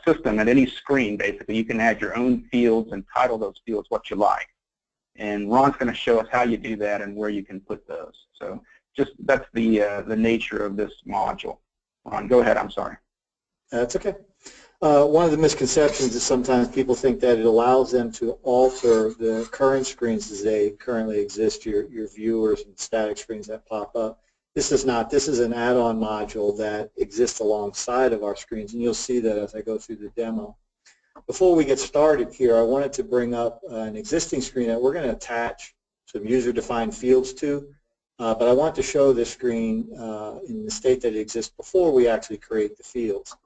system, at any screen, basically, you can add your own fields and title those fields what you like. And Ron's going to show us how you do that and where you can put those. So just that's the nature of this module. Ron, go ahead. I'm sorry. That's okay. One of the misconceptions is sometimes people think that it allows them to alter the current screens as they currently exist, your viewers and static screens that pop up. This is not. This is an add-on module that exists alongside of our screens, and you'll see that as I go through the demo. Before we get started here, I wanted to bring up an existing screen that we're going to attach some user-defined fields to, but I want to show this screen in the state that it exists before we actually create the fields.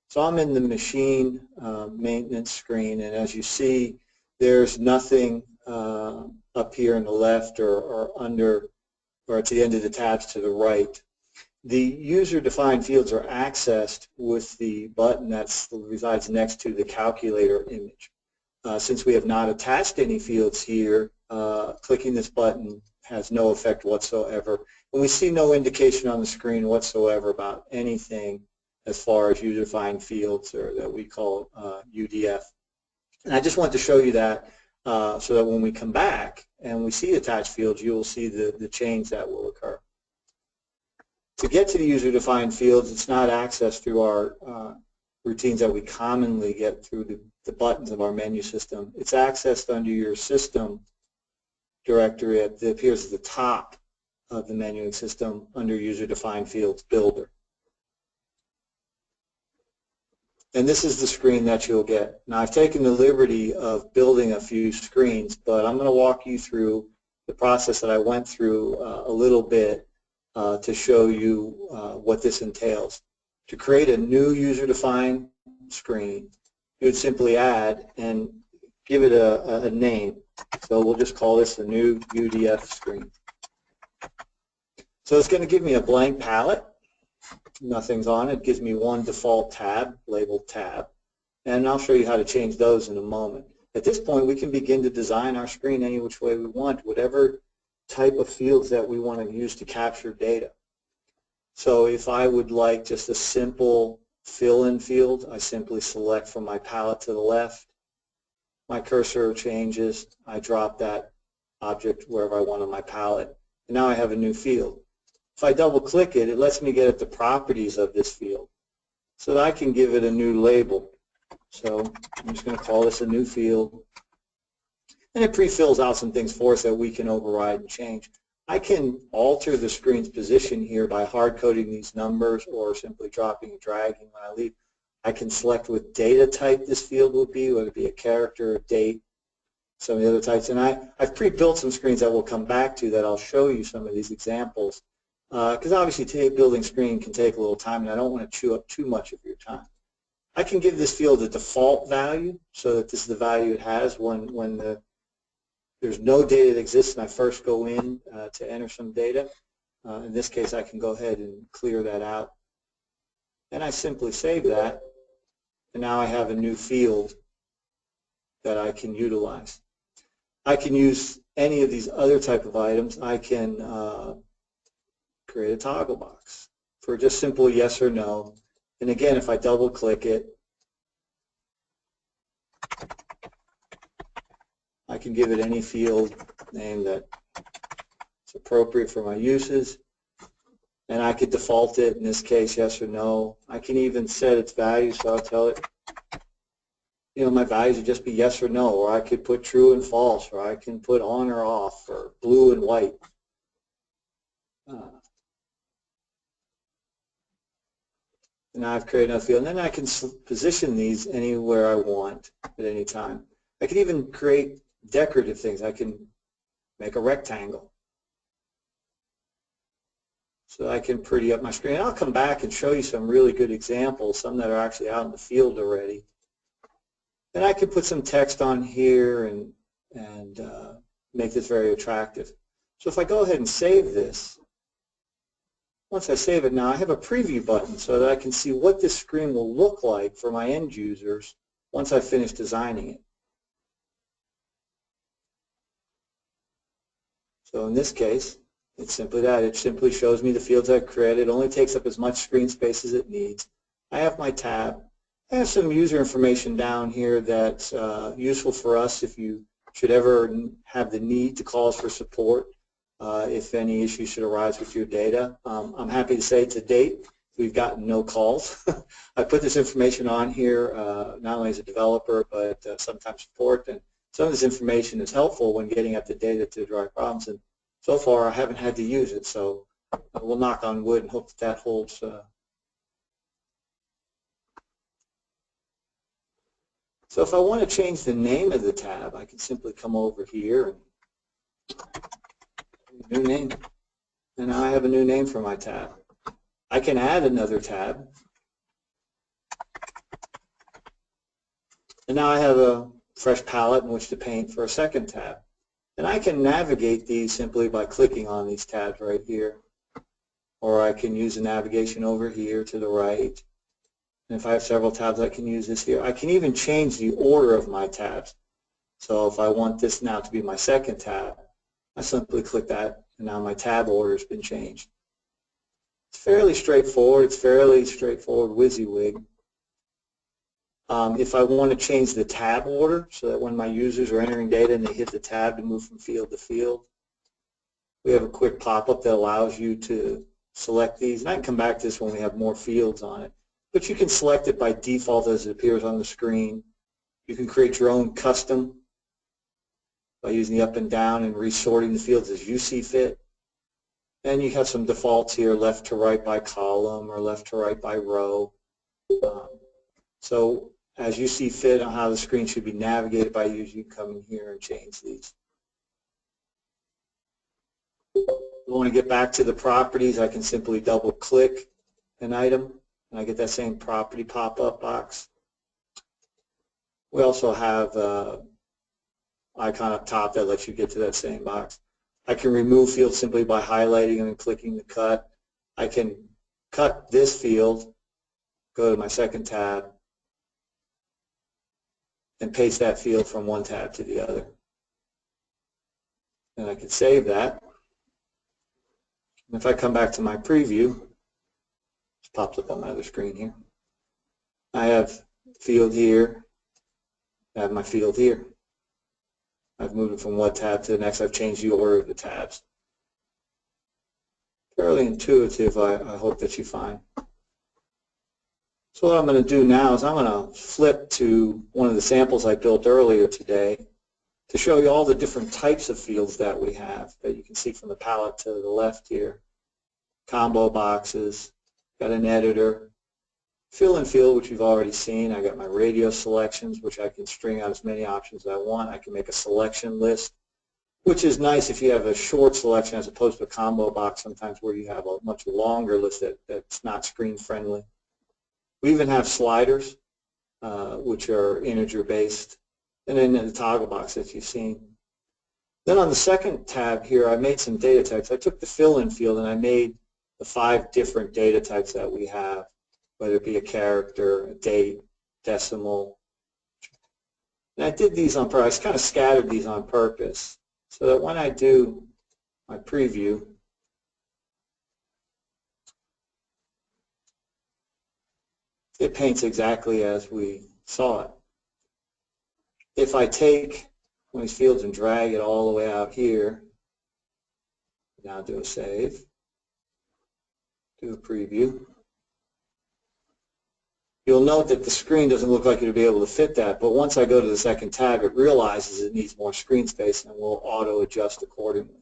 So I'm in the machine maintenance screen, and as you see, there's nothing up here on the left or under or at the end of the tabs to the right. The user-defined fields are accessed with the button that resides next to the calculator image. Since we have not attached any fields here, clicking this button has no effect whatsoever. And we see no indication on the screen whatsoever about anything as far as user-defined fields, or that we call UDF. And I just want to show you that so that when we come back and we see attached fields, you will see the change that will occur. To get to the user-defined fields, it's not accessed through our routines that we commonly get through the buttons of our menu system. It's accessed under your system directory that appears at the top of the menuing system under user-defined fields builder. And this is the screen that you'll get. Now, I've taken the liberty of building a few screens, but I'm going to walk you through the process that I went through a little bit to show you what this entails. To create a new user-defined screen, you would simply add and give it a name. So we'll just call this a new UDF screen. So it's going to give me a blank palette. Nothing's on it. It gives me one default tab labeled tab, and I'll show you how to change those in a moment. At this point, we can begin to design our screen any which way we want, whatever type of fields that we want to use to capture data. So if I would like just a simple fill-in field, I simply select from my palette to the left. My cursor changes. I drop that object wherever I want on my palette, and now I have a new field. If I double-click it, it lets me get at the properties of this field so that I can give it a new label. So I'm just going to call this a new field. And it pre-fills out some things for us that we can override and change. I can alter the screen's position here by hard-coding these numbers or simply dropping and dragging when I leave. I can select what data type this field will be, whether it be a character, a date, some of the other types. And I've pre-built some screens that we'll come back to that I'll show you some of these examples. Because obviously building screen can take a little time, and I don't want to chew up too much of your time. I can give this field a default value so that this is the value it has when there's no data that exists and I first go in to enter some data. In this case, I can go ahead and clear that out. Then I simply save that, and now I have a new field that I can utilize. I can use any of these other type of items. I can create a toggle box for just simple yes or no. And again, if I double click it, I can give it any field name that's appropriate for my uses. And I could default it, in this case, yes or no. I can even set its value, so I'll tell it, you know, my values would just be yes or no, or I could put true and false, or I can put on or off, or blue and white. And now I've created a field, and then I can position these anywhere I want at any time. I can even create decorative things. I can make a rectangle. So I can pretty up my screen. I'll come back and show you some really good examples, some that are actually out in the field already. And I can put some text on here and make this very attractive. So if I go ahead and save this, once I save it now, I have a preview button so that I can see what this screen will look like for my end users once I finish designing it. So in this case, it's simply that. It simply shows me the fields I've created. It only takes up as much screen space as it needs. I have my tab. I have some user information down here that's useful for us if you should ever have the need to call us for support if any issues should arise with your data. I'm happy to say to date we've gotten no calls. I put this information on here not only as a developer but sometimes support, and some of this information is helpful when getting at the data to drive problems, and so far I haven't had to use it, so we'll knock on wood and hope that that holds. So if I want to change the name of the tab, I can simply come over here and new name, and now I have a new name for my tab. I can add another tab, and now I have a fresh palette in which to paint for a second tab. And I can navigate these simply by clicking on these tabs right here, or I can use the navigation over here to the right. And if I have several tabs, I can use this here. I can even change the order of my tabs. So if I want this now to be my second tab, I simply click that, and now my tab order has been changed. It's fairly straightforward. It's fairly straightforward WYSIWYG. If I want to change the tab order so that when my users are entering data and they hit the tab to move from field to field, we have a quick pop-up that allows you to select these. And I can come back to this when we have more fields on it. But you can select it by default as it appears on the screen. You can create your own custom by using the up and down and resorting the fields as you see fit. And you have some defaults here, left to right by column or left to right by row. So as you see fit on how the screen should be navigated by you, you can come in here and change these. If I want to get back to the properties, I can simply double click an item and I get that same property pop-up box. We also have an icon up top that lets you get to that same box. I can remove fields simply by highlighting them and clicking the cut. I can cut this field, go to my second tab, and paste that field from one tab to the other. And I can save that. And if I come back to my preview, it pops up on my other screen here. I have field here, I have my field here. I've moved it from one tab to the next. I've changed the order of the tabs. Fairly intuitive, I hope that you find. So what I'm going to do now is I'm going to flip to one of the samples I built earlier today to show you all the different types of fields that we have that you can see from the palette to the left here. Combo boxes, got an editor, fill and field, which you've already seen. I got my radio selections, which I can string out as many options as I want. I can make a selection list, which is nice if you have a short selection as opposed to a combo box sometimes where you have a much longer list that's not screen friendly. We even have sliders, which are integer based, and then the toggle box that you've seen. Then on the second tab here, I made some data types. I took the fill-in field and I made the 5 different data types that we have, whether it be a character, a date, decimal. And I did these on purpose. I kind of scattered these on purpose so that when I do my preview, it paints exactly as we saw it. If I take one of these fields and drag it all the way out here, now do a save, do a preview, you'll note that the screen doesn't look like it'll be able to fit that, but once I go to the second tab, it realizes it needs more screen space and will auto-adjust accordingly.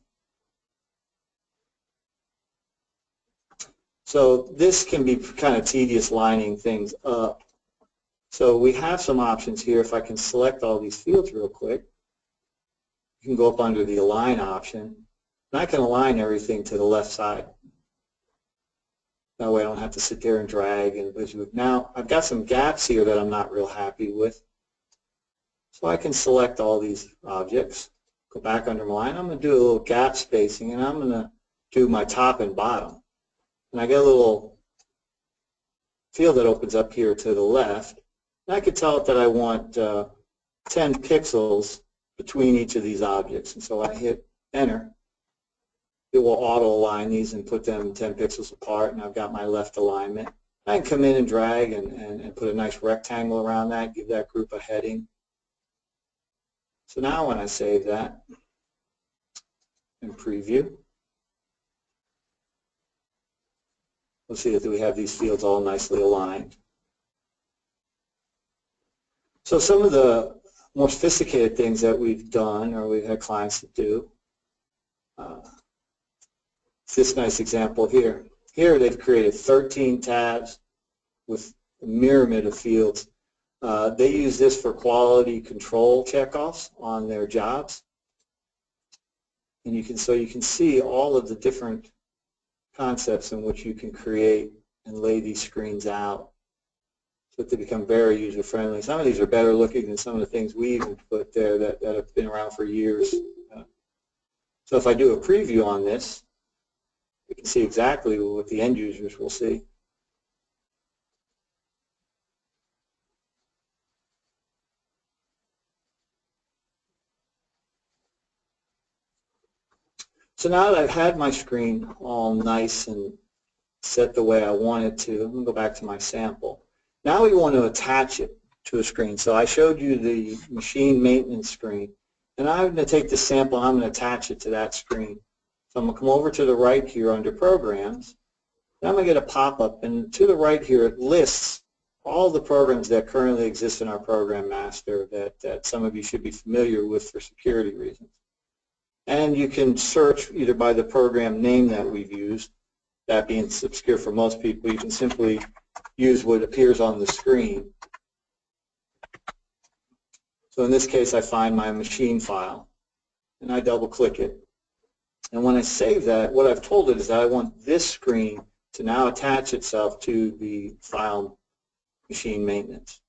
So this can be kind of tedious lining things up. So we have some options here. If I can select all these fields real quick, you can go up under the Align option, and I can align everything to the left side. That way I don't have to sit there and drag and visually. Now I've got some gaps here that I'm not real happy with. So I can select all these objects, go back under Align. I'm going to do a little gap spacing, and I'm going to do my top and bottom. And I get a little field that opens up here to the left. And I could tell it that I want 10 pixels between each of these objects. And so I hit Enter. It will auto-align these and put them 10 pixels apart, and I've got my left alignment. I can come in and drag and put a nice rectangle around that, give that group a heading. So now when I save that and preview, we'll see that we have these fields all nicely aligned. So some of the more sophisticated things that we've done, or we've had clients that do, this nice example here. Here they've created 13 tabs with a myriad of fields. They use this for quality control checkoffs on their jobs. And you can see all of the different concepts in which you can create and lay these screens out so that they become very user-friendly. Some of these are better looking than some of the things we even put there that have been around for years. So if I do a preview on this, we can see exactly what the end users will see. So now that I've had my screen all nice and set the way I want it to, I'm going to go back to my sample. Now we want to attach it to a screen. So I showed you the machine maintenance screen, and I'm going to take the sample and I'm going to attach it to that screen. So I'm going to come over to the right here under Programs, and I'm going to get a pop-up, and to the right here it lists all the programs that currently exist in our Program Master that some of you should be familiar with for security reasons. And you can search either by the program name that we've used, that being obscure for most people. You can simply use what appears on the screen. So in this case, I find my machine file, and I double-click it. And when I save that, what I've told it is that I want this screen to now attach itself to the file machine maintenance.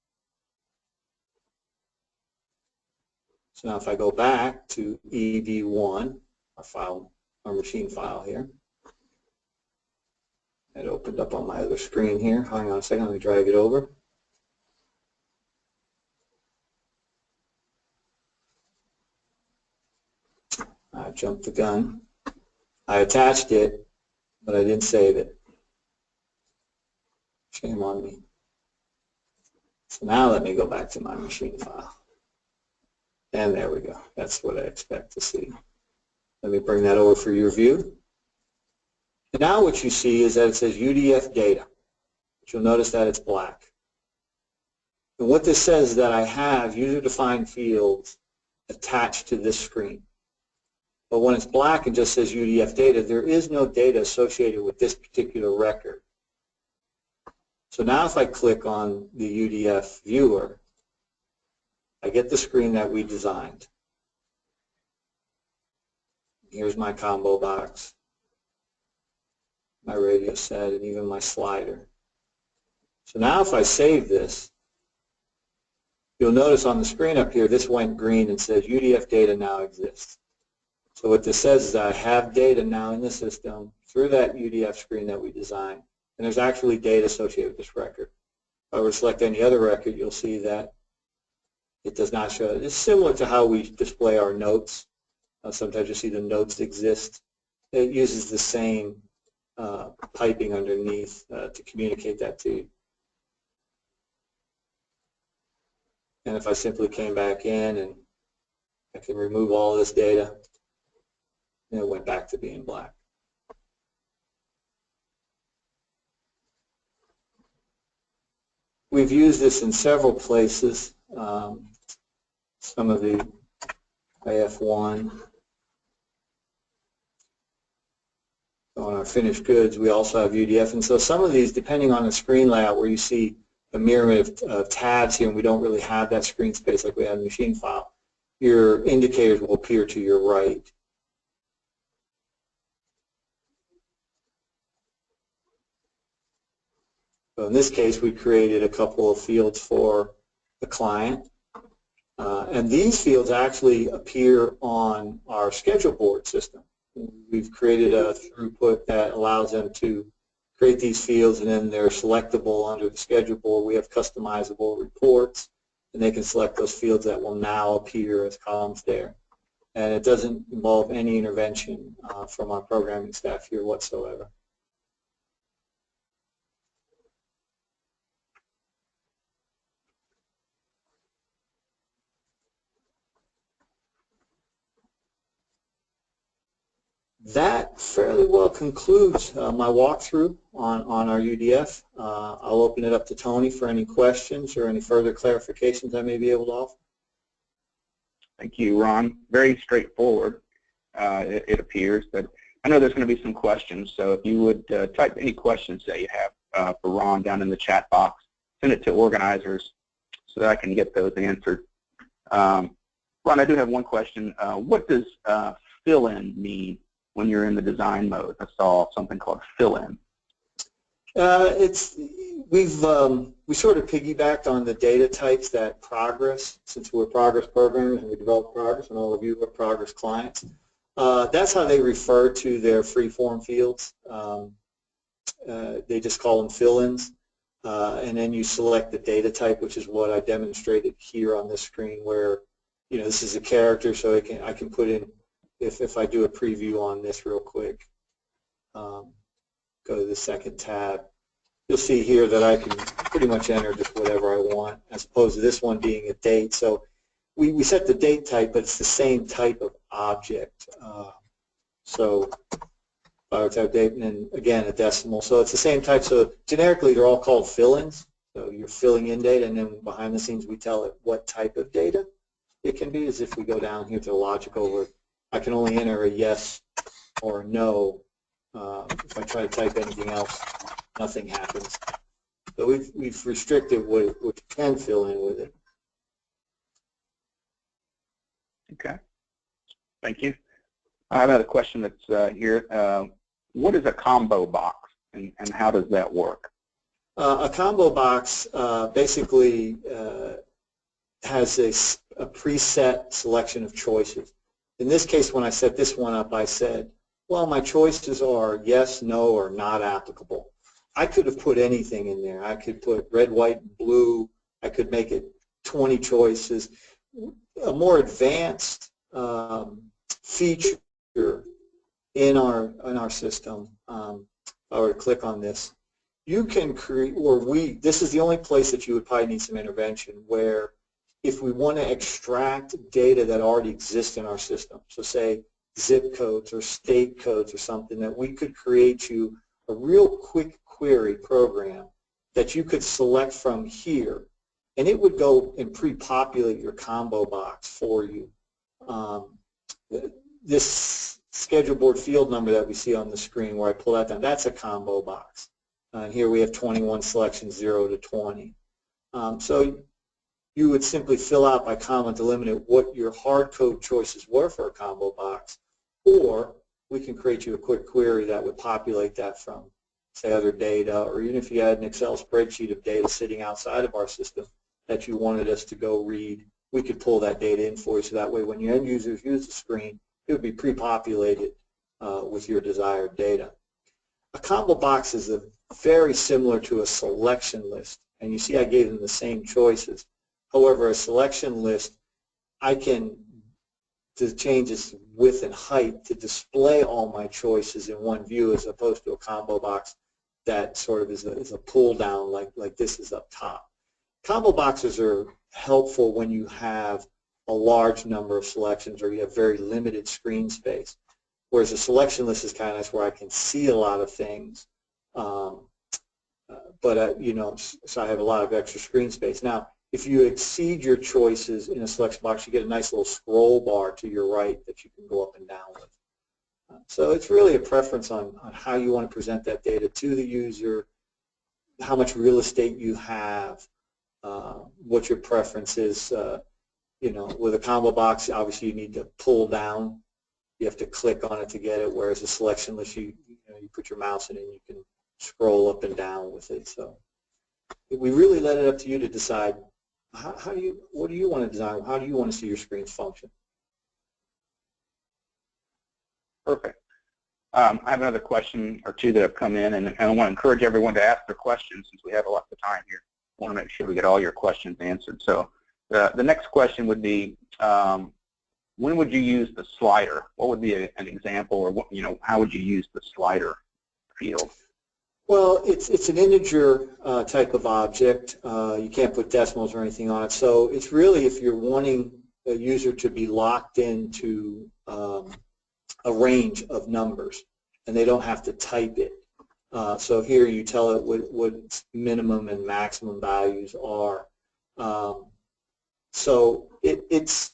So now if I go back to EV1, our machine file here, it opened up on my other screen here. Hang on a second, let me drag it over. I jumped the gun. I attached it, but I didn't save it. Shame on me. So now let me go back to my machine file. And there we go. That's what I expect to see. Let me bring that over for your view. And now what you see is that it says UDF data. But you'll notice that it's black. And what this says is that I have user-defined fields attached to this screen. But when it's black and just says UDF data, there is no data associated with this particular record. So now if I click on the UDF viewer, I get the screen that we designed. Here's my combo box, my radio set, and even my slider. So now if I save this, you'll notice on the screen up here, this went green and says UDF data now exists. So what this says is that I have data now in the system through that UDF screen that we designed, and there's actually data associated with this record. If I were to select any other record, you'll see that it does not show. It's similar to how we display our notes. Sometimes you see the notes exist. It uses the same piping underneath to communicate that to you. And if I simply came back in and I can remove all this data, and it went back to being black. We've used this in several places. Some of the AF1. On our finished goods, we also have UDF. And so some of these, depending on the screen layout where you see a myriad of tabs here and we don't really have that screen space like we have in the machine file, your indicators will appear to your right. So in this case, we created a couple of fields for the client. And these fields actually appear on our schedule board system. We've created a throughput that allows them to create these fields, and then they're selectable under the schedule board. We have customizable reports, and they can select those fields that will now appear as columns there. And it doesn't involve any intervention from our programming staff here whatsoever. that fairly well concludes my walkthrough on our UDF. I'll open it up to Tony for any questions or any further clarifications I may be able to offer. Thank you, Ron. Very straightforward, it appears, but I know there's going to be some questions, so if you would type any questions that you have for Ron down in the chat box, send it to organizers so that I can get those answered. Ron, I do have one question. What does fill-in mean when you're in the design mode? I saw something called fill-in. We sort of piggybacked on the data types that Progress, since we're Progress programmers and we develop Progress, and all of you are Progress clients. That's how they refer to their free-form fields. They just call them fill-ins, and then you select the data type, which is what I demonstrated here on this screen, where this is a character, so I can put in, if I do a preview on this real quick, go to the second tab, you'll see here that I can pretty much enter just whatever I want, as opposed to this one being a date. So we set the date type, but it's the same type of object. So type date, and then again a decimal. So it's the same type. So generically, they're all called fill-ins. So you're filling in data, and then behind the scenes, we tell it what type of data it can be. As if we go down here to the logic over, I can only enter a yes or a no. If I try to type anything else, nothing happens. So we've restricted what you can fill in with it. Okay. Thank you. I have another question that's here. What is a combo box, and how does that work? A combo box basically has a preset selection of choices. In this case, when I set this one up, I said, well, my choices are yes, no, or not applicable. I could have put anything in there. I could put red, white, and blue. I could make it 20 choices. A more advanced feature in our system, if I were to click on this, you can create, this is the only place that you would probably need some intervention, where if we want to extract data that already exists in our system, so say zip codes or state codes or something, that we could create you a real quick query program that you could select from here, and it would go and pre-populate your combo box for you. This schedule board field number that we see on the screen where I pull that down, that's a combo box. And here we have 21 selections, 0 to 20. So you would simply fill out by comma delimited what your hard code choices were for a combo box, or we can create you a quick query that would populate that from, say, other data, or even if you had an Excel spreadsheet of data sitting outside of our system that you wanted us to go read, we could pull that data in for you, so that way when your end users use the screen, it would be pre-populated with your desired data. A combo box is very similar to a selection list, and you see I gave them the same choices. However, a selection list, I can change its width and height to display all my choices in one view, as opposed to a combo box that sort of is a pull down like this is up top. Combo boxes are helpful when you have a large number of selections or you have very limited screen space, whereas a selection list is kind of nice where I can see a lot of things, so I have a lot of extra screen space. Now, if you exceed your choices in a selection box, you get a nice little scroll bar to your right that you can go up and down with. So it's really a preference on how you want to present that data to the user, how much real estate you have, what your preference is. With a combo box, obviously you need to pull down. You have to click on it to get it, whereas a selection list, you put your mouse in it and you can scroll up and down with it. So we really let it up to you to decide what do you want to design, how do you want to see your screens function. Perfect. I have another question or two that have come in, and I want to encourage everyone to ask their questions since we have a lot of time here. I want to make sure we get all your questions answered. So the next question would be, when would you use the slider? What would be an example, or how would you use the slider field? Well, it's an integer type of object. You can't put decimals or anything on it. So it's really if you're wanting a user to be locked into a range of numbers, and they don't have to type it. So here you tell it what its minimum and maximum values are. So it's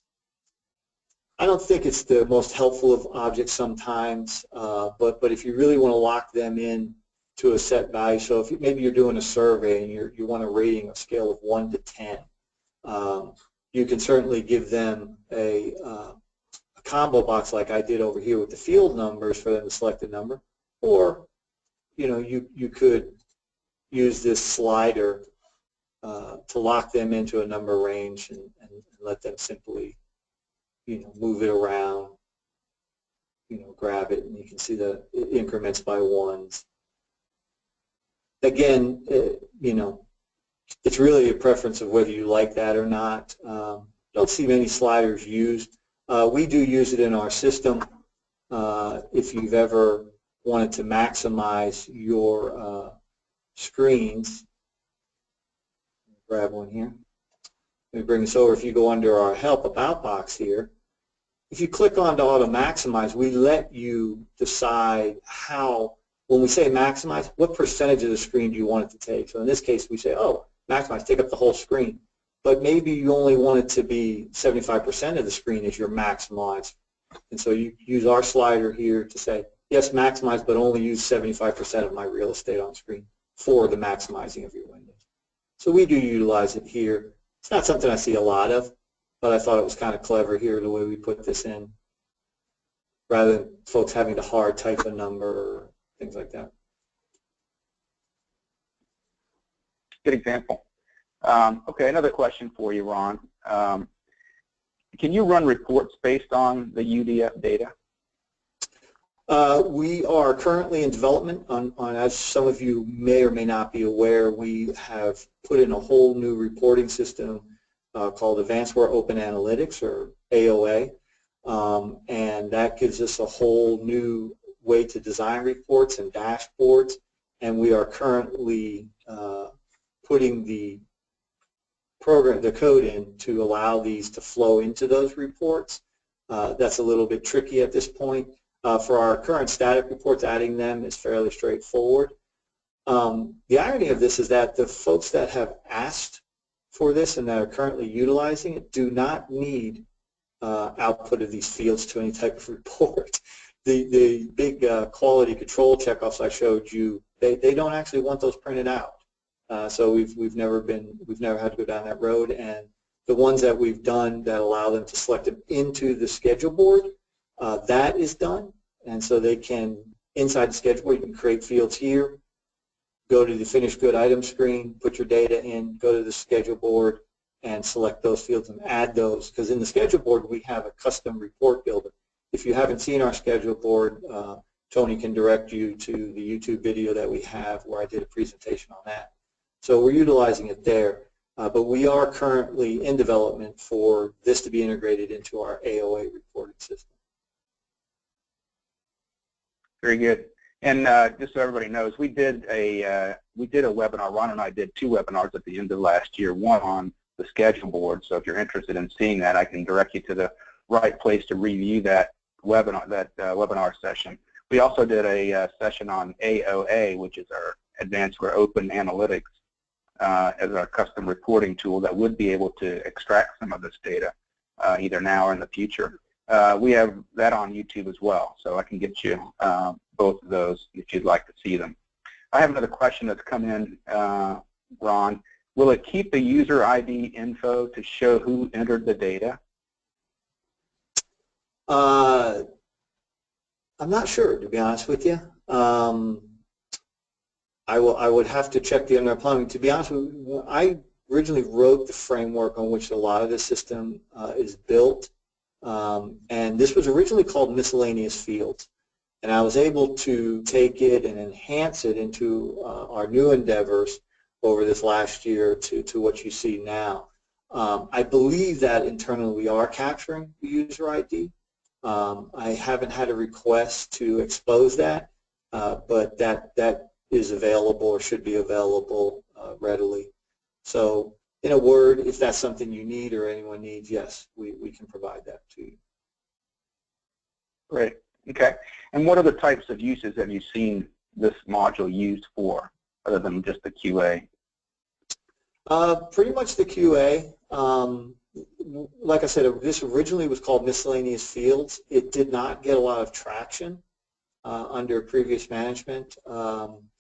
I don't think it's the most helpful of objects sometimes, but if you really want to lock them in to a set value, so if maybe you're doing a survey and you want a rating, a scale of 1 to 10, you can certainly give them a combo box like I did over here with the field numbers for them to select a number, or you could use this slider to lock them into a number range and let them simply move it around, grab it, and you can see the increments by ones. Again, it's really a preference of whether you like that or not. Don't see many sliders used. We do use it in our system. If you've ever wanted to maximize your screens, grab one here. Let me bring this over. If you go under our Help About box here, if you click on to Auto Maximize, we let you decide how, when we say maximize, what percentage of the screen do you want it to take? So in this case, we say, oh, maximize, take up the whole screen. But maybe you only want it to be 75% of the screen as your maximize. And so you use our slider here to say, yes, maximize, but only use 75% of my real estate on screen for the maximizing of your windows. So we do utilize it here. It's not something I see a lot of, but I thought it was kind of clever here the way we put this in, rather than folks having to hard type a number or things like that. Good example. Okay, another question for you, Ron. Can you run reports based on the UDF data? We are currently in development on, as some of you may or may not be aware, we have put in a whole new reporting system called Advantzware Open Analytics, or AOA, and that gives us a whole new way to design reports and dashboards, and we are currently putting the code in to allow these to flow into those reports. That's a little bit tricky at this point. For our current static reports, adding them is fairly straightforward. The irony of this is that the folks that have asked for this and that are currently utilizing it do not need output of these fields to any type of report. The big quality control checkoffs I showed you, they don't actually want those printed out. So we've never had to go down that road, and the ones that we've done that allow them to select them into the schedule board, that is done, and so they can, inside the schedule board, you can create fields here, go to the finished good item screen, put your data in, go to the schedule board, and select those fields and add those, because in the schedule board we have a custom report builder. If you haven't seen our schedule board, Tony can direct you to the YouTube video that we have where I did a presentation on that. So we're utilizing it there, but we are currently in development for this to be integrated into our AOA reporting system. Very good. And just so everybody knows, we did a webinar. Ron and I did 2 webinars at the end of last year. One on the schedule board. So if you're interested in seeing that, I can direct you to the right place to review that webinar session. We also did a session on AOA, which is our Advantzware Open Analytics, as our custom reporting tool that would be able to extract some of this data either now or in the future. We have that on YouTube as well, so I can get you both of those if you'd like to see them. I have another question that's come in, Ron. Will it keep the user ID info to show who entered the data? I'm not sure, to be honest with you. I would have to check the underlying plumbing. To be honest with you, I originally wrote the framework on which a lot of the system is built, and this was originally called miscellaneous fields. And I was able to take it and enhance it into our new endeavors over this last year to what you see now. I believe that internally we are capturing the user ID. I haven't had a request to expose that, but that is available or should be available readily. So in a word, if that's something you need or anyone needs, yes, we can provide that to you. Great. Okay. And what other types of uses have you seen this module used for, other than just the QA? Pretty much the QA. Like I said, this originally was called miscellaneous fields. It did not get a lot of traction under previous management. The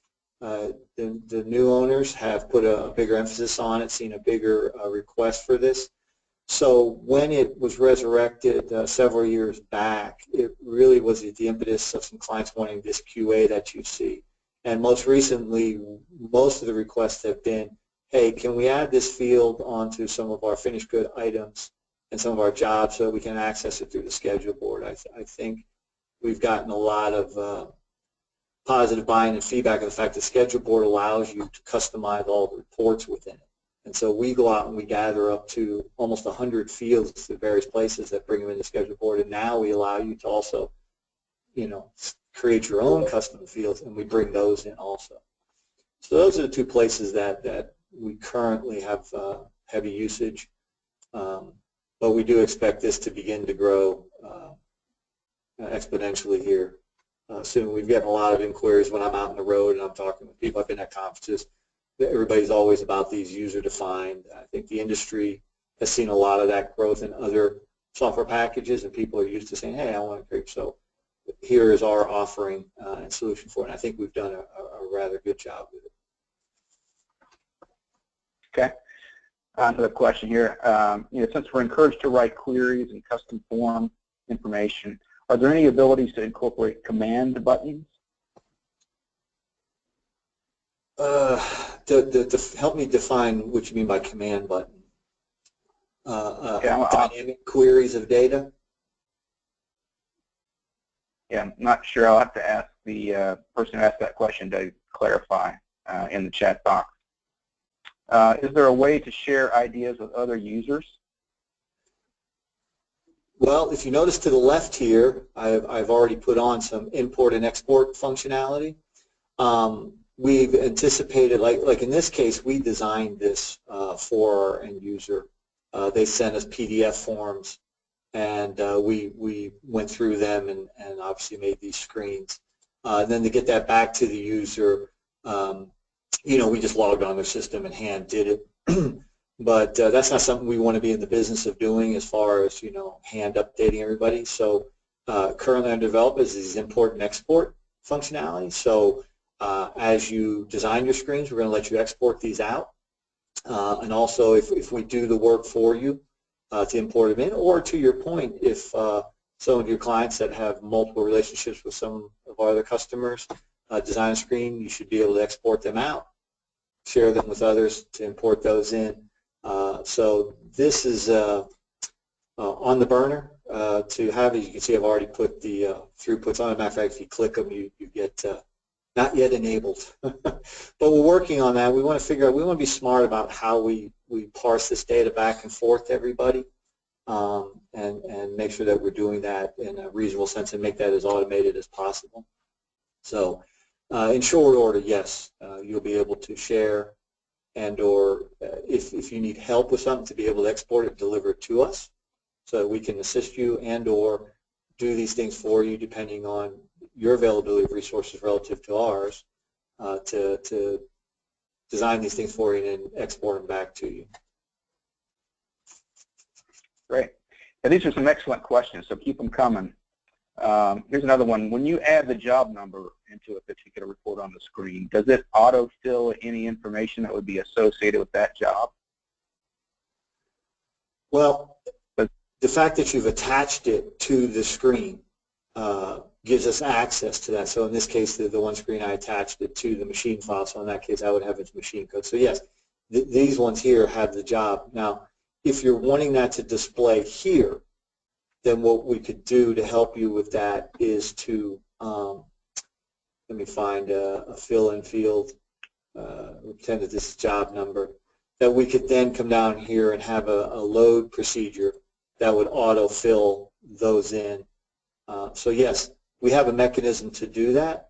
new owners have put a bigger emphasis on it, seen a bigger request for this. So when it was resurrected several years back, it really was the impetus of some clients wanting this QA that you see. And most recently, most of the requests have been, hey, can we add this field onto some of our finished good items and some of our jobs so that we can access it through the schedule board? I think we've gotten a lot of positive buy-in and feedback of the fact the schedule board allows you to customize all the reports within it. And so we go out and we gather up to almost 100 fields to various places that bring them in the schedule board, and now we allow you to also, create your own custom fields, and we bring those in also. So those are the two places that we currently have heavy usage, but we do expect this to begin to grow exponentially here soon. We've gotten a lot of inquiries when I'm out on the road and I'm talking with people. I've been at conferences. Everybody's always about these user-defined. I think the industry has seen a lot of that growth in other software packages, and people are used to saying, hey, I want to create. So here is our offering and solution for it. And I think we've done a rather good job with it. Okay. Another question here. Since we're encouraged to write queries and custom form information, are there any abilities to incorporate command buttons? Help me define what you mean by command button. Dynamic queries of data? Yeah, I'm not sure. I'll have to ask the person who asked that question to clarify in the chat box. Is there a way to share ideas with other users? Well, if you notice to the left here, I've already put on some import and export functionality. We've anticipated, like in this case, we designed this for our end user. They sent us PDF forms, and we went through them and obviously made these screens. And then to get that back to the user, we just logged on their system and hand did it. But that's not something we want to be in the business of doing as far as, hand updating everybody. So currently under development is these import and export functionality. So as you design your screens, we're going to let you export these out. And also if we do the work for you to import them in, or to your point, if some of your clients that have multiple relationships with some of our other customers design a screen, you should be able to export them out, share them with others to import those in. So this is on the burner to have. As you can see, I've already put the throughputs on. As a matter of fact, if you click them, you get not yet enabled. But we're working on that. We want to figure out, we want to be smart about how we parse this data back and forth to everybody and make sure that we're doing that in a reasonable sense and make that as automated as possible. So in short order, yes, you'll be able to share and or if you need help with something, to be able to export it, deliver it to us so that we can assist you and or do these things for you depending on your availability of resources relative to ours to design these things for you and export them back to you. Great. And these are some excellent questions, so keep them coming. Here's another one. When you add the job number into a particular report on the screen, does it autofill any information that would be associated with that job? Well, the fact that you've attached it to the screen gives us access to that. So in this case, the one screen, I attached it to the machine file. So in that case, I would have its machine code. So yes, these ones here have the job. Now, if you're wanting that to display here, then what we could do to help you with that is to, let me find a fill-in field, we pretend that this is job number, that we could then come down here and have a load procedure that would auto-fill those in. So yes, we have a mechanism to do that.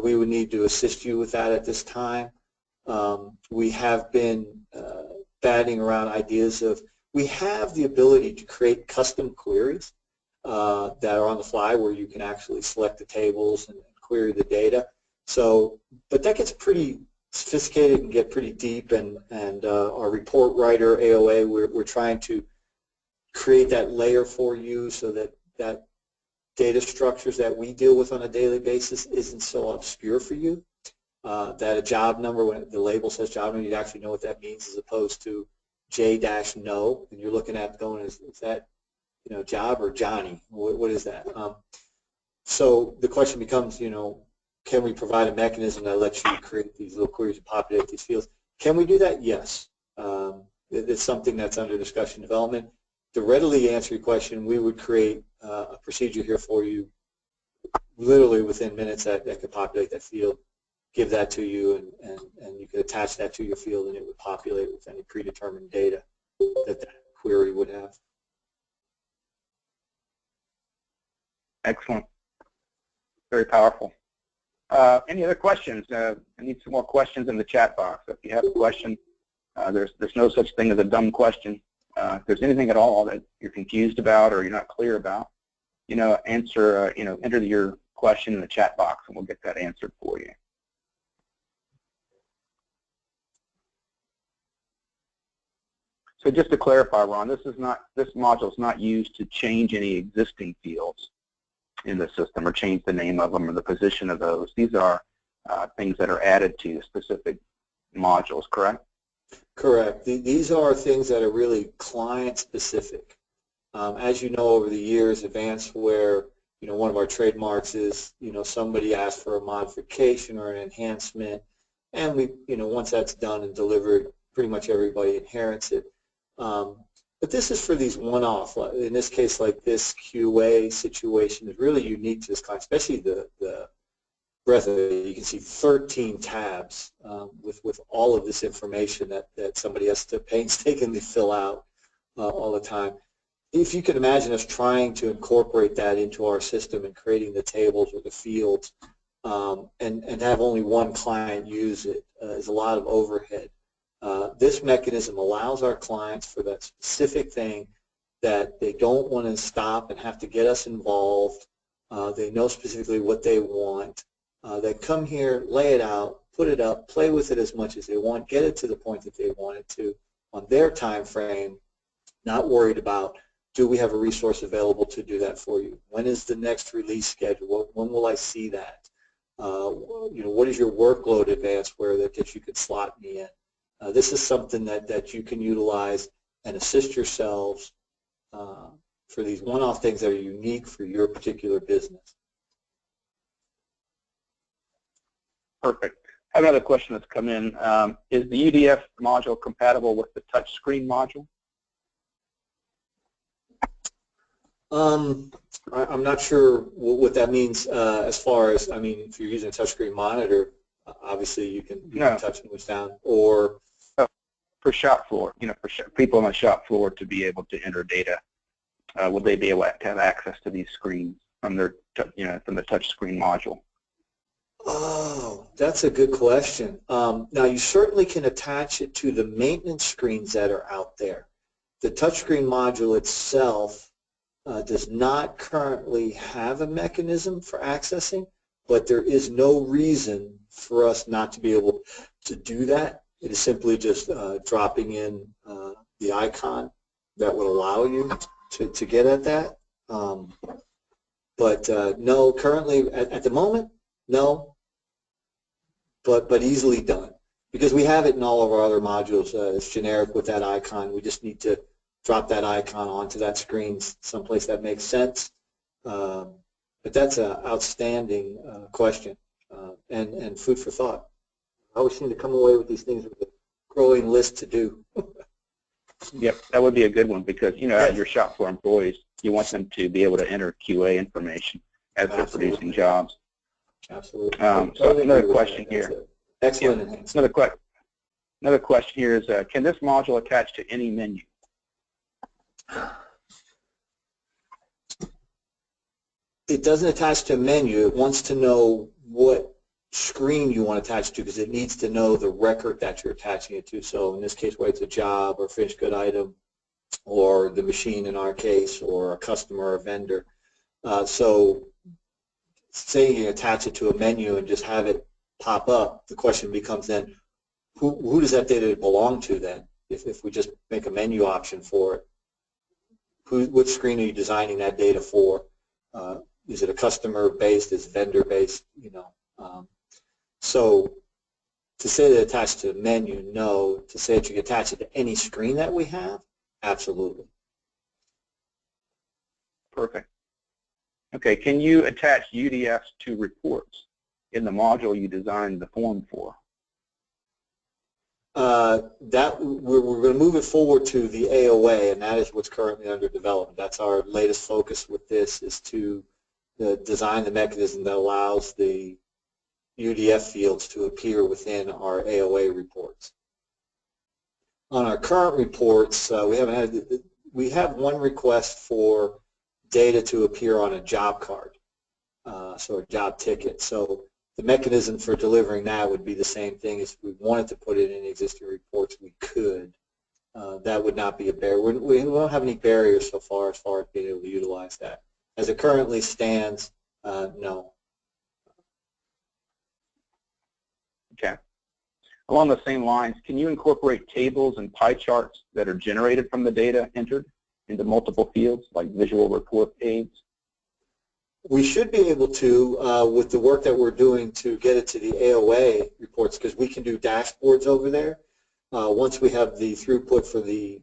We would need to assist you with that at this time. We have been batting around ideas of, we have the ability to create custom queries. that are on the fly where you can actually select the tables and query the data. So, but that gets pretty sophisticated and get pretty deep, and our report writer, AOA, we're trying to create that layer for you so that data structures that we deal with on a daily basis isn't so obscure for you. That a job number, when the label says job number, you actually know what that means, as opposed to J-no, and you're looking at going, is that, you know, job or Johnny? What is that? So the question becomes, you know, can we provide a mechanism that lets you create these little queries and populate these fields? Can we do that? Yes. It's something that's under discussion development. To readily answer your question, we would create a procedure here for you literally within minutes that could populate that field, give that to you, and you could attach that to your field, and it would populate with any predetermined data that query would have. Excellent. Very powerful. Any other questions? I need some more questions in the chat box. If you have a question, there's no such thing as a dumb question. If there's anything at all that you're confused about or you're not clear about, you know, enter your question in the chat box, and we'll get that answered for you. So just to clarify, Ron, this module is not used to change any existing fields in the system or change the name of them or the position of those. These are things that are added to specific modules, correct? Correct. These are things that are really client-specific. As you know, over the years, Advantzware, you know, one of our trademarks is, you know, somebody asked for a modification or an enhancement, and we, you know, once that's done and delivered, pretty much everybody inherits it. But this is for these one-off. In this case, like this QA situation is really unique to this client, especially the breadth of it. You can see 13 tabs with all of this information that somebody has to painstakingly fill out all the time. If you can imagine us trying to incorporate that into our system and creating the tables or the fields and have only one client use it is a lot of overhead. This mechanism allows our clients for that specific thing that they don't want to stop and have to get us involved. They know specifically what they want. They come here, lay it out, put it up, play with it as much as they want, get it to the point that they want it to on their time frame, not worried about, do we have a resource available to do that for you? When is the next release schedule? When will I see that? You know, what is your workload, Advantzware, that you could slot me in? This is something that you can utilize and assist yourselves for these one-off things that are unique for your particular business. Perfect. I have another question that's come in. Is the UDF module compatible with the touchscreen module? I'm not sure what that means as far as, I mean, if you're using a touchscreen monitor, obviously you can touch and push down, or for shop floor, you know, for people on the shop floor to be able to enter data, will they be able to have access to these screens from their, you know, from the touchscreen module? Oh, that's a good question. Now, you certainly can attach it to the maintenance screens that are out there. The touchscreen module itself does not currently have a mechanism for accessing, but there is no reason for us not to be able to do that. It is simply just dropping in the icon that would allow you to get at that. But no, currently at the moment, no. But easily done, because we have it in all of our other modules. It's generic with that icon. We just need to drop that icon onto that screen someplace that makes sense. But that's an outstanding question and food for thought. I always seem to come away with these things with a growing list to do. Yep, that would be a good one, because, you know, as your shop floor employees, you want them to be able to enter QA information as they're producing jobs. Absolutely. So another question here. Excellent. Yeah, another question here is, can this module attach to any menu? It doesn't attach to a menu. It wants to know what screen you want to attach to, because it needs to know the record that you're attaching it to. So in this case, whether it's a job or finished good item or the machine in our case, or a customer or vendor, So say you attach it to a menu and just have it pop up, the question becomes then, who does that data belong to then? If we just make a menu option for it, which screen are you designing that data for? Is it a customer-based? Is it vendor-based? You know, so to say that attached to a menu, no. To say that you can attach it to any screen that we have, absolutely. Perfect. Okay, can you attach UDFs to reports in the module you designed the form for? We're going to move it forward to the AOA, and that is what's currently under development. That's our latest focus with this, is to design the mechanism that allows the UDF fields to appear within our AOA reports. On our current reports, we have one request for data to appear on a job card, so a job ticket. So the mechanism for delivering that would be the same thing. If we wanted to put it in existing reports, we could. That would not be a barrier. We don't have any barriers so far as being able to utilize that. As it currently stands, no. Okay. Along the same lines, can you incorporate tables and pie charts that are generated from the data entered into multiple fields, like visual report aids? We should be able to, with the work that we're doing to get it to the AOA reports, because we can do dashboards over there. Once we have the throughput for the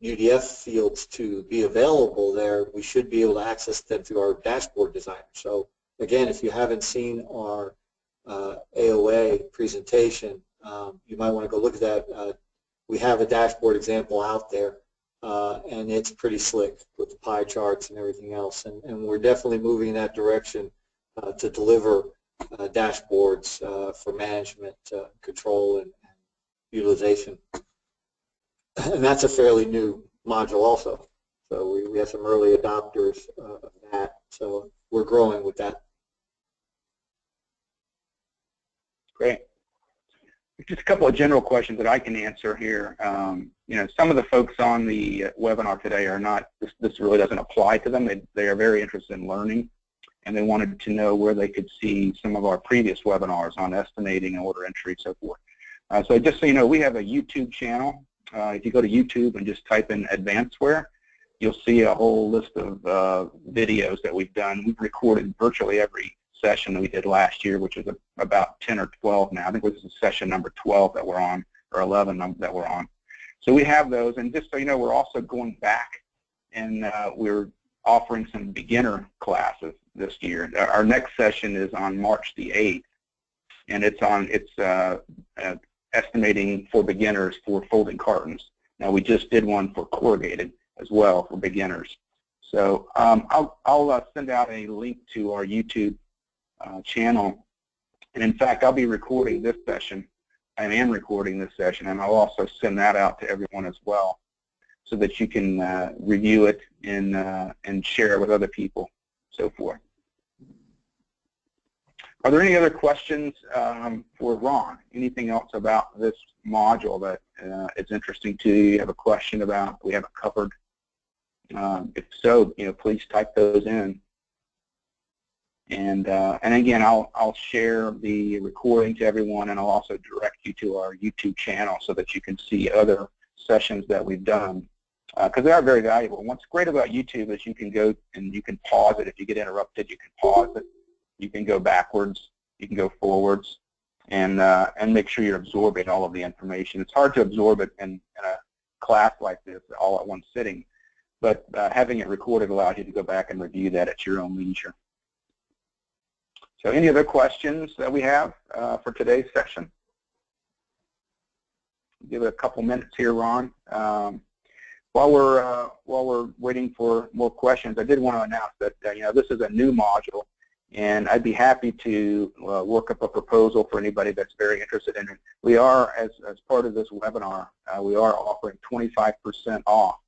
UDF fields to be available there, we should be able to access them through our dashboard designer. So again, if you haven't seen our AOA presentation, you might want to go look at that. We have a dashboard example out there, and it's pretty slick with the pie charts and everything else. And we're definitely moving in that direction to deliver dashboards for management, control, and utilization. And that's a fairly new module also. So we have some early adopters of that. So we're growing with that. Great. Just a couple of general questions that I can answer here. You know, some of the folks on the webinar today are not, this really doesn't apply to them. They are very interested in learning, and they wanted to know where they could see some of our previous webinars on estimating, order entry, and so forth. So just so you know, we have a YouTube channel. If you go to YouTube and just type in Advantzware, you'll see a whole list of videos that we've done. We've recorded virtually every session that we did last year, which was about 10 or 12 now. I think this is session number 12 that we're on, or 11 that we're on. So we have those, and just so you know, we're also going back and we're offering some beginner classes this year. Our next session is on March the 8th, and it's estimating for beginners for folding cartons. Now we just did one for corrugated as well for beginners. So I'll send out a link to our YouTube channel, and in fact I'll be recording this session. I am recording this session, and I'll also send that out to everyone as well, so that you can review it and share it with other people, so forth. Are there any other questions for Ron? Anything else about this module that is interesting to you? You have a question about we haven't covered? If so, you know, please type those in. And again, I'll share the recording to everyone, and I'll also direct you to our YouTube channel so that you can see other sessions that we've done, because they are very valuable. And what's great about YouTube is you can go and you can pause it. If you get interrupted, you can pause it. You can go backwards. You can go forwards, and make sure you're absorbing all of the information. It's hard to absorb it in a class like this all at one sitting, but having it recorded allows you to go back and review that at your own leisure. So any other questions that we have for today's session? Give it a couple minutes here, Ron. While we're waiting for more questions, I did want to announce that you know, this is a new module, and I'd be happy to work up a proposal for anybody that's very interested in it. We are, as part of this webinar, we are offering 25% off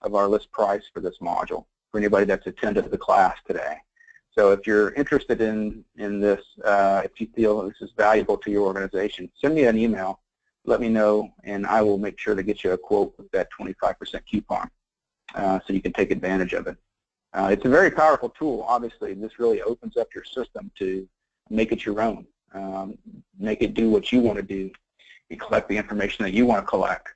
of our list price for this module for anybody that's attended the class today. So if you're interested in this, if you feel this is valuable to your organization, send me an email, let me know, and I will make sure to get you a quote with that 25% coupon so you can take advantage of it. It's a very powerful tool. Obviously, this really opens up your system to make it your own, make it do what you want to do. You collect the information that you want to collect.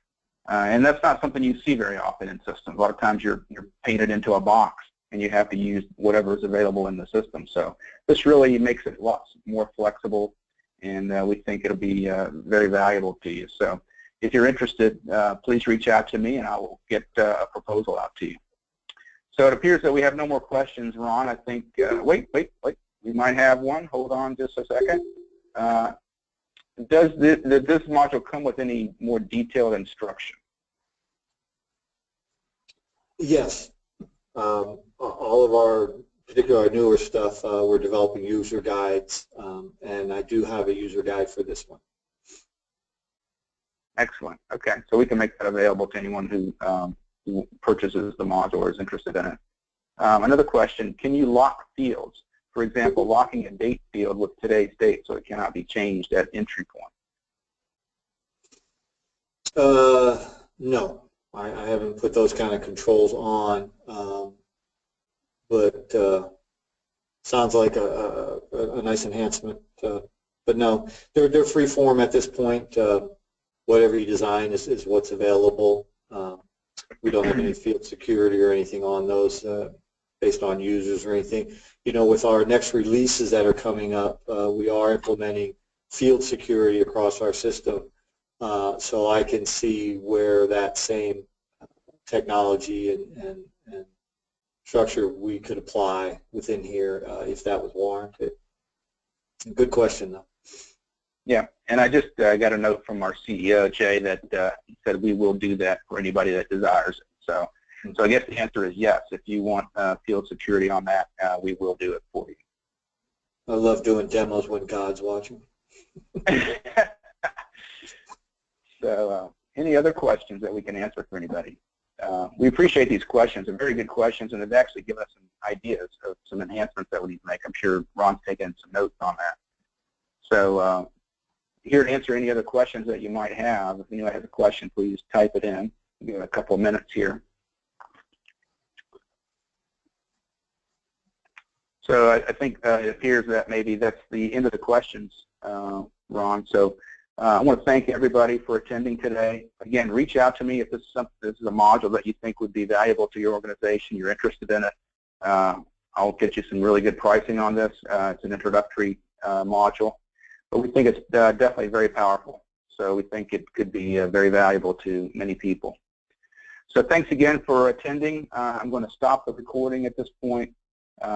And that's not something you see very often in systems. A lot of times you're painted into a box and you have to use whatever is available in the system. So this really makes it lots more flexible, and we think it'll be very valuable to you. So if you're interested, please reach out to me and I will get a proposal out to you. So it appears that we have no more questions, Ron. I think, wait, we might have one. Hold on just a second. Does this module come with any more detailed instruction? Yes. All of our, particularly our newer stuff, we're developing user guides, and I do have a user guide for this one. Excellent. Okay, so we can make that available to anyone who purchases the module or is interested in it. Another question, can you lock fields? For example, locking a date field with today's date so it cannot be changed at entry point. No, I haven't put those kind of controls on, but sounds like a nice enhancement. But no, they're free form at this point. Whatever you design is what's available. We don't have any field security or anything on those based on users or anything. You know, with our next releases that are coming up, we are implementing field security across our system, so I can see where that same technology and structure we could apply within here if that was warranted. Good question, though. Yeah, and I just got a note from our CEO, Jay, that he said we will do that for anybody that desires it. So I guess the answer is yes. If you want field security on that, we will do it for you. I love doing demos when God's watching. So any other questions that we can answer for anybody? We appreciate these questions. They're very good questions, and they've actually given us some ideas of some enhancements that we need to make. I'm sure Ron's taken some notes on that. So here to answer any other questions that you might have. If anyone has a question, please type it in. Give it a couple of minutes here. So I think it appears that maybe that's the end of the questions, Ron. So I want to thank everybody for attending today. Again, reach out to me if this is a module that you think would be valuable to your organization, you're interested in it. I'll get you some really good pricing on this. It's an introductory module, but we think it's definitely very powerful. So we think it could be very valuable to many people. So thanks again for attending. I'm going to stop the recording at this point.